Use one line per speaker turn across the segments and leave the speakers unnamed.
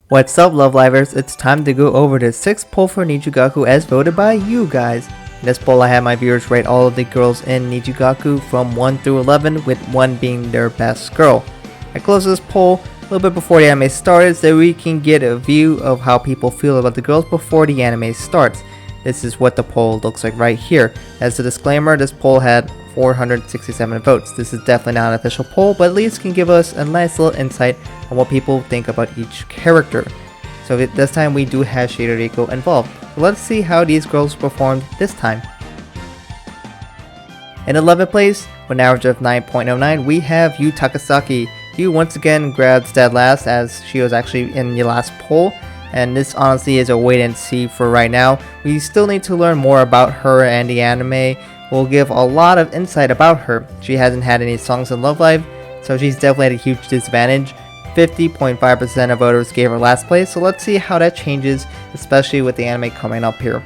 What's up, Love Livers? It's time to go over the 6th poll for Nijigaku as voted by you guys. In this poll, I had my viewers rate all of the girls in Nijigaku from 1 through 11, with 1 being their best girl. I closed this poll a little bit before the anime started so we can get a view of how people feel about the girls before the anime starts. This is what the poll looks like right here. As a disclaimer, this poll had 467 votes. This is definitely not an official poll, but at least can give us a nice little insight on what people think about each character. So this time we do have Shiroriko involved. So let's see how these girls performed this time. In 11th place, with an average of 9.09, we have Yu Takasaki. Yu once again grabs dead last, as she was actually in the last poll, and this honestly is a wait and see for right now. We still need to learn more about her, and the anime will give a lot of insight about her. She hasn't had any songs in Love Live, so she's definitely at a huge disadvantage. 50.5% of voters gave her last place, so let's see how that changes, especially with the anime coming up here.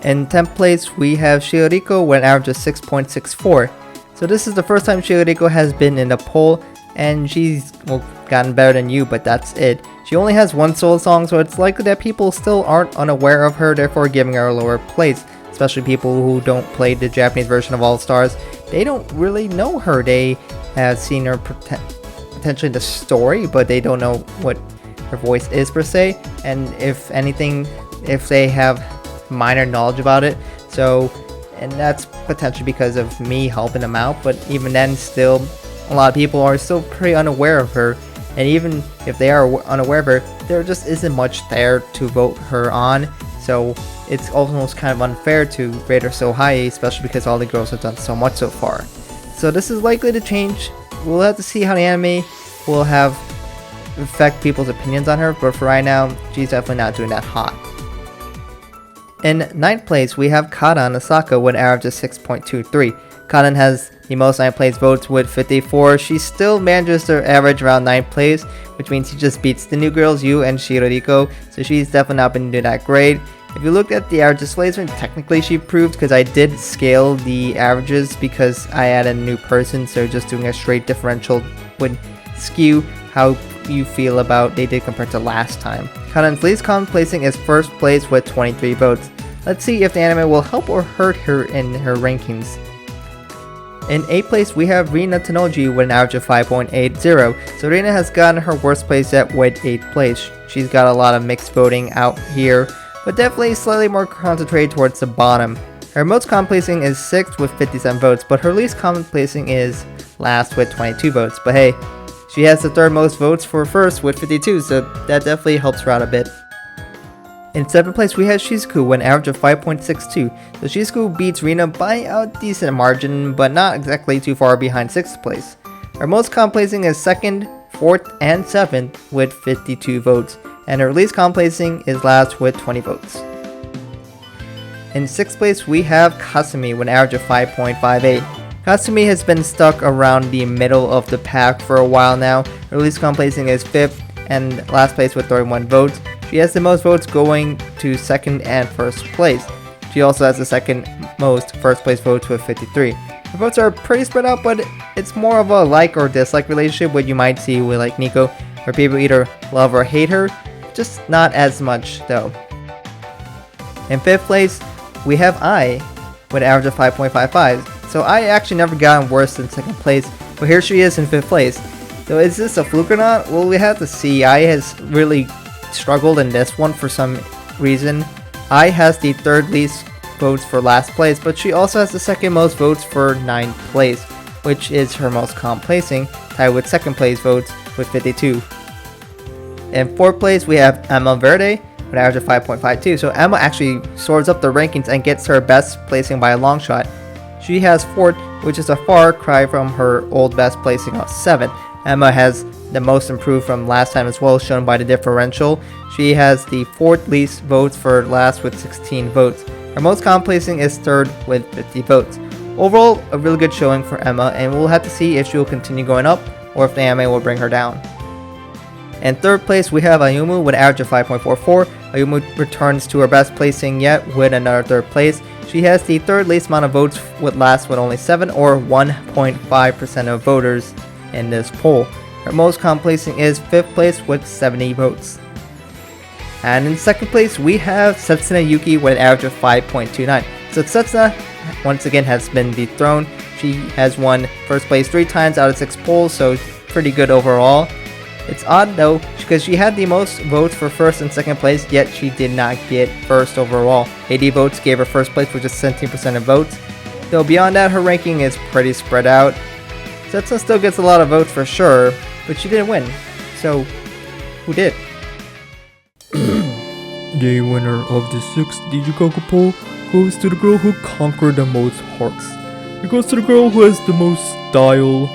In 10th place, we have Shiroriko with an average of 6.64. So this is the first time Shiroriko has been in the poll, and she's gotten better than you, but that's it. She only has one solo song, so it's likely that people still aren't unaware of her, therefore giving her a lower place. Especially people who don't play the Japanese version of All Stars, they don't really know her. They have seen her potentially in the story, but they don't know what her voice is per se, and if anything, if they have minor knowledge about it. And that's potentially because of me helping them out, but even then, still a lot of people are still pretty unaware of her, and even if they are unaware of her, there just isn't much there to vote her on, so it's almost kind of unfair to rate her so high, especially because all the girls have done so much so far. So this is likely to change. We'll have to see how the anime will affect people's opinions on her, but for right now, she's definitely not doing that hot. In 9th place, we have Karan Asaka with an average of 6.23. Karan has the most 9th place votes with 54. She still manages to average around 9th place, which means she just beats the new girls, Yu and Shiroriko, so she's definitely not been doing that great. If you look at the average displacement, technically she improved because I did scale the averages because I added a new person, so just doing a straight differential would skew how you feel about they did compared to last time. Karan's least common placing is 1st place with 23 votes. Let's see if the anime will help or hurt her in her rankings. In 8th place, we have Rina Tanoji with an average of 5.80. So Rina has gotten her worst place yet with 8th place. She's got a lot of mixed voting out here, but definitely slightly more concentrated towards the bottom. Her most common placing is 6th with 57 votes, but her least common placing is last with 22 votes. But hey, she has the 3rd most votes for 1st with 52, so that definitely helps her out a bit. In 7th place, we have Shizuku with an average of 5.62. So Shizuku beats Rina by a decent margin, but not exactly too far behind 6th place. Her most common placing is 2nd, 4th, and 7th with 52 votes. And her least common placing is last with 20 votes. In 6th place, we have Kasumi with an average of 5.58. Kasumi has been stuck around the middle of the pack for a while now. Her least common placing is 5th and last place with 31 votes. She has the most votes going to 2nd and 1st place. She also has the 2nd most 1st place votes with 53. The votes are pretty spread out, but it's more of a like or dislike relationship, what you might see with like Nico, where people either love or hate her. Just not as much though. In 5th place, we have I with an average of 5.55. So I actually never gotten worse than 2nd place, but here she is in 5th place. So is this a fluke or not? Well, we have to see. I has really struggled in this one for some reason. I has the 3rd least votes for last place, but she also has the 2nd most votes for 9th place, which is her most common placing, tied with 2nd place votes with 52. In 4th place, we have Emma Verde with an average of 5.52. So Emma actually soars up the rankings and gets her best placing by a long shot. She has 4th, which is a far cry from her old best placing of 7th. Emma has the most improved from last time as well, shown by the differential. She has the 4th least votes for last with 16 votes. Her most common placing is 3rd with 50 votes. Overall, a really good showing for Emma, and we'll have to see if she will continue going up or if the anime will bring her down. In 3rd place, we have Ayumu with an average of 5.44. Ayumu returns to her best placing yet with another 3rd place. She has the 3rd least amount of votes with last with only 7, or 1.5% of voters in this poll. Her most common placing is 5th place with 70 votes. And in 2nd place, we have Setsuna Yuki with an average of 5.29. So Setsuna, once again, has been dethroned. She has won 1st place 3 times out of 6 polls, so pretty good overall. It's odd though, because she had the most votes for 1st and 2nd place, yet she did not get 1st overall. 80 votes gave her 1st place with just 17% of votes. Though beyond that, her ranking is pretty spread out. Setsuna still gets a lot of votes for sure, but she didn't win. So, who did?
The winner of the 6th NijiGaku Poll goes to the girl who conquered the most hearts. It goes to the girl who has the most style,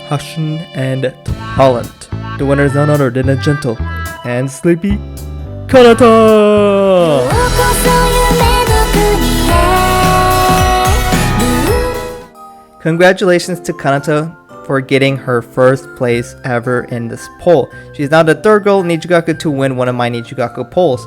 passion, and talent. The winner is none other than a gentle and sleepy Kanata!
Congratulations to Kanata for getting her 1st place ever in this poll. She is now the 3rd girl in Nijigaku to win one of my NijiGaku polls.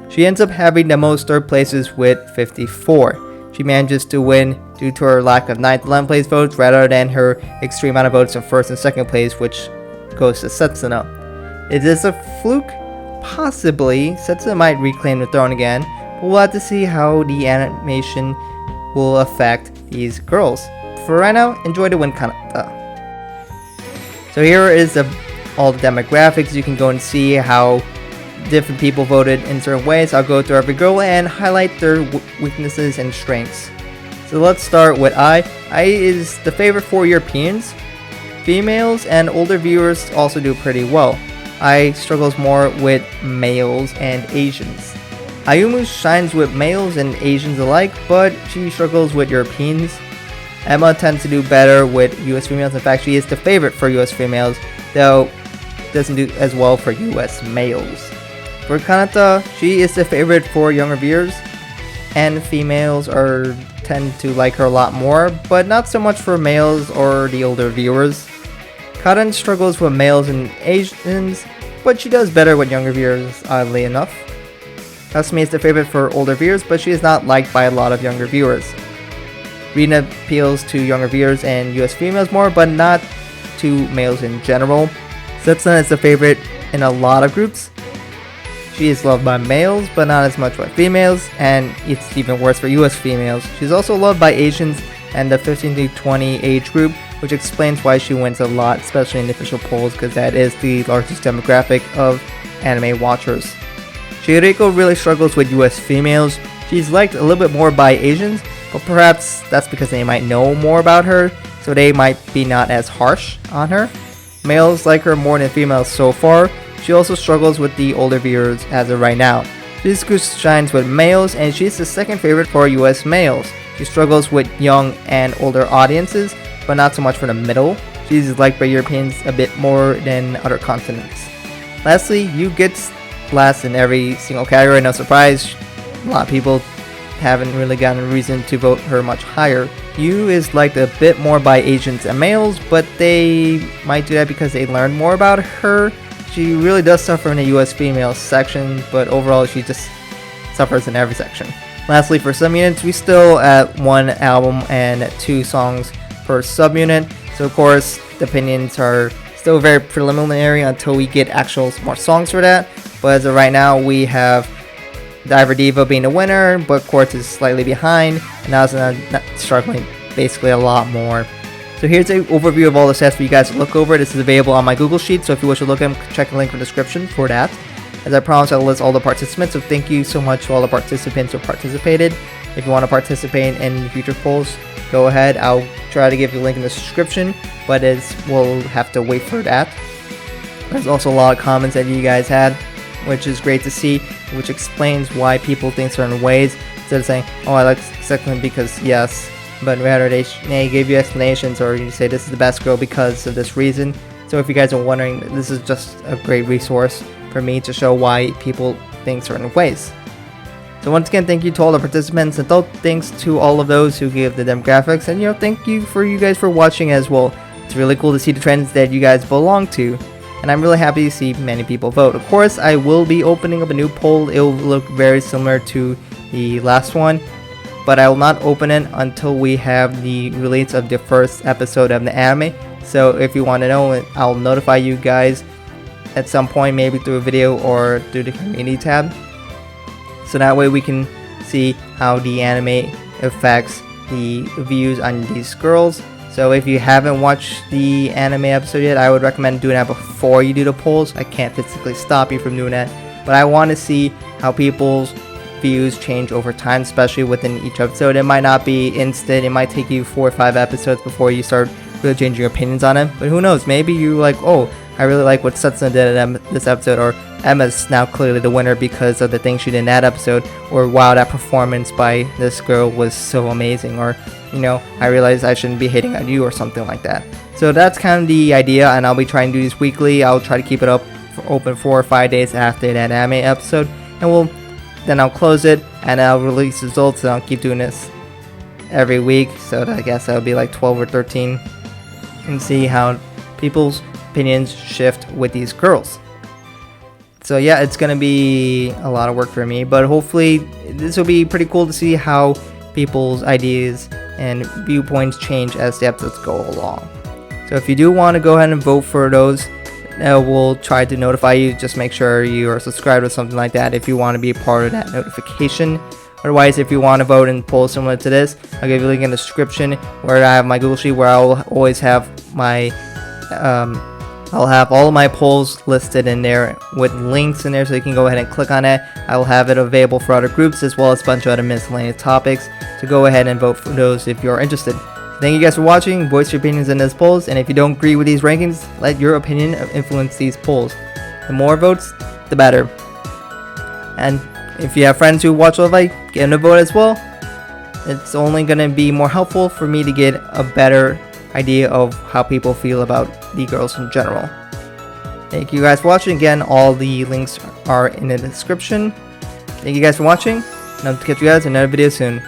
She ends up having the most 3rd places with 54. She manages to win due to her lack of 9th and 11th place votes rather than her extreme amount of votes in 1st and 2nd place, which goes to Setsuna. Is this a fluke? Possibly. Setsuna might reclaim the throne again, but we'll have to see how the animation will affect these girls. For right now, enjoy the win Kanata. So here is all the demographics. You can go and see how different people voted in certain ways. I'll go through every girl and highlight their weaknesses and strengths. So let's start with Ai. Ai is the favorite for Europeans. Females and older viewers also do pretty well. Ai struggles more with males and Asians. Ayumu shines with males and Asians alike, but she struggles with Europeans. Emma tends to do better with US females. In fact, she is the favorite for US females, though doesn't do as well for US males. For Kanata, she is the favorite for younger viewers, and females tend to like her a lot more, but not so much for males or the older viewers. Karen struggles with males and Asians, but she does better with younger viewers, oddly enough. Kasumi is the favorite for older viewers, but she is not liked by a lot of younger viewers. Rina appeals to younger viewers and US females more, but not to males in general. Setsuna is the favorite in a lot of groups. She is loved by males, but not as much by females, and it's even worse for US females. She's also loved by Asians and the 15 to 20 age group, which explains why she wins a lot, especially in the official polls, because that is the largest demographic of anime watchers. Shiriko really struggles with US females. She's liked a little bit more by Asians, but perhaps that's because they might know more about her, so they might be not as harsh on her. Males like her more than females so far. She also struggles with the older viewers as of right now. Shizuku shines with males, and she's the 2nd favorite for US males. She struggles with young and older audiences, but not so much for the middle. She's liked by Europeans a bit more than other continents. Lastly, Yu gets last in every single category, no surprise. A lot of people haven't really gotten a reason to vote her much higher. Yu is liked a bit more by Asians and males, but they might do that because they learned more about her. She really does suffer in the US female section, but overall she just suffers in every section. Lastly, for subunits, we still at 1 album and 2 songs per subunit, so of course the opinions are still very preliminary until we get actual more songs for that. But as of right now, we have Diver Diva being the winner, but Quartz is slightly behind, and Nazuna struggling basically a lot more. So here's an overview of all the stats for you guys to look over. This is available on my Google Sheet, so if you wish to look at them, check the link in the description for that. As I promised, I'll list all the participants, so thank you so much to all the participants who participated. If you want to participate in future polls, go ahead. I'll try to give you a link in the description, but we'll have to wait for that. There's also a lot of comments that you guys had, which is great to see, which explains why people think certain ways, instead of saying, oh, I like second because yes, but rather they give you explanations, or you say this is the best girl because of this reason. So if you guys are wondering, this is just a great resource for me to show why people think certain ways. So once again, thank you to all the participants, and thanks to all of those who give the demographics, and thank you guys for watching as well. It's really cool to see the trends that you guys belong to, and I'm really happy to see many people vote. Of course, I will be opening up a new poll. It will look very similar to the last one, but I will not open it until we have the release of the first episode of the anime, So if you want to know, I'll notify you guys at some point, maybe through a video or through the community tab. So that way we can see how the anime affects the views on these girls. So if you haven't watched the anime episode yet, I would recommend doing that before you do the polls. I can't physically stop you from doing that, but I want to see how people's views change over time, especially within each episode. It might not be instant. It might take you 4 or 5 episodes before you start really changing your opinions on it. But who knows? Maybe you're like, oh, I really like what Setsuna did in this episode, or Emma's now clearly the winner because of the things she did in that episode, or wow, that performance by this girl was so amazing, or you know, I realized I shouldn't be hating on you, or something like that. So that's kind of the idea, and I'll be trying to do these weekly. I'll try to keep it up open 4 or 5 days after that anime episode, and then I'll close it and I'll release results, and I'll keep doing this every week. So I guess that'll be like 12 or 13, and see how people's opinions shift with these girls. So yeah, it's gonna be a lot of work for me, but hopefully this will be pretty cool to see how people's ideas and viewpoints change as the episodes go along. So if you do want to go ahead and vote for those, we'll try to notify you. Just make sure you are subscribed or something like that if you want to be a part of that notification. Otherwise, if you want to vote in polls similar to this, I'll give you a link in the description where I have my Google Sheet, where I'll always have my I'll have all of my polls listed in there with links in there, so you can go ahead and click on it. I will have it available for other groups as well as a bunch of other miscellaneous topics. So go ahead and vote for those if you're interested. Thank you guys for watching. Voice your opinions in these polls, and if you don't agree with these rankings, let your opinion influence these polls. The more votes, the better. And if you have friends who watch Love, get them to vote as well. It's only going to be more helpful for me to get a better idea of how people feel about the girls in general. Thank you guys for watching. Again, all the links are in the description. Thank you guys for watching, and I'll catch you guys in another video soon.